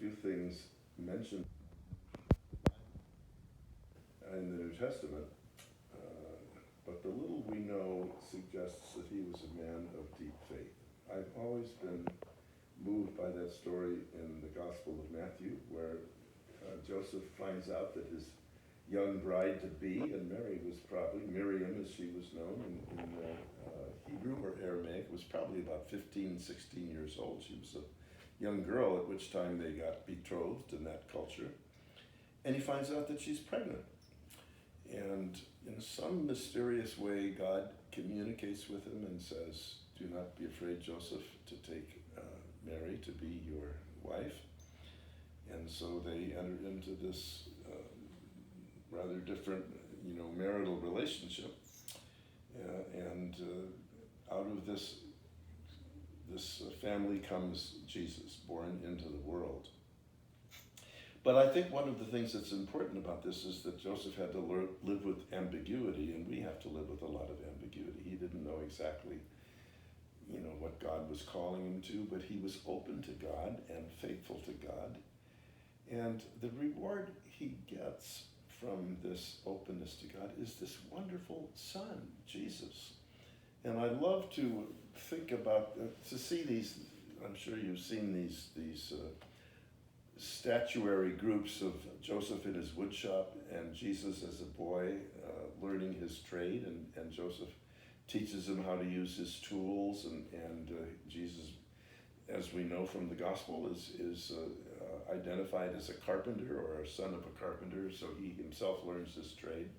few things mentioned in the New Testament, but the little we know suggests that he was a man of deep faith. I've always been moved by that story in the Gospel of Matthew, where Joseph finds out that his young bride-to-be, and Mary was probably, Miriam as she was known in Hebrew or Aramaic, was probably about 15, 16 years old. She was a young girl at which time they got betrothed in that culture. And he finds out that she's pregnant. And in some mysterious way, God communicates with him and says, do not be afraid, Joseph, to take Mary to be your wife. And so they entered into this rather different, marital relationship. And out of this family comes Jesus, born into the world. But I think one of the things that's important about this is that Joseph had to live with ambiguity, and we have to live with a lot of ambiguity. He didn't know exactly, what God was calling him to, but he was open to God and faithful to God. And the reward he gets from this openness to God is this wonderful son, Jesus. And I love to think about, to see these, I'm sure you've seen these statuary groups of Joseph in his woodshop and Jesus as a boy learning his trade, and Joseph teaches him how to use his tools, and Jesus, as we know from the gospel, is identified as a carpenter or a son of a carpenter, so he himself learns this trade.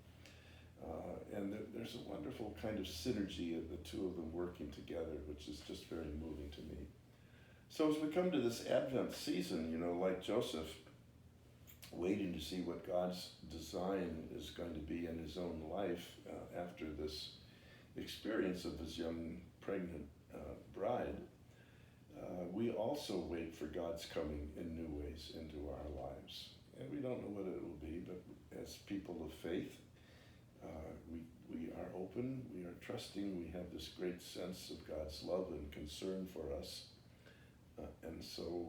And there's a wonderful kind of synergy of the two of them working together, which is just very moving to me. So as we come to this Advent season, like Joseph, waiting to see what God's design is going to be in his own life after this experience of his young pregnant bride, we also wait for God's coming in new ways into our lives. And we don't know what it will be, but as people of faith, we are open, we are trusting, we have this great sense of God's love and concern for us. And so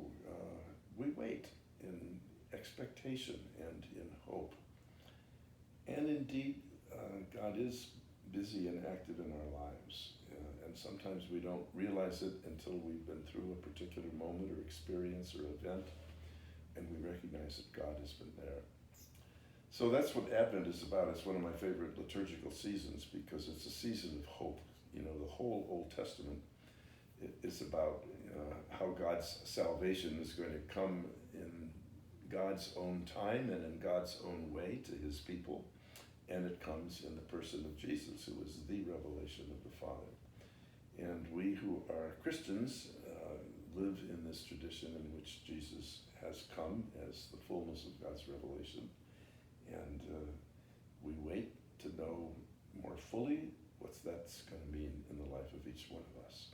we wait in expectation and in hope. And indeed, God is busy and active in our lives. And sometimes we don't realize it until we've been through a particular moment or experience or event, and we recognize that God has been there. So that's what Advent is about. It's one of my favorite liturgical seasons because it's a season of hope. The whole Old Testament is about how God's salvation is going to come in God's own time and in God's own way to his people. And it comes in the person of Jesus, who is the revelation of the Father. And we who are Christians live in this tradition in which Jesus has come as the fullness of God's revelation. And we wait to know more fully what that's going to mean in the life of each one of us.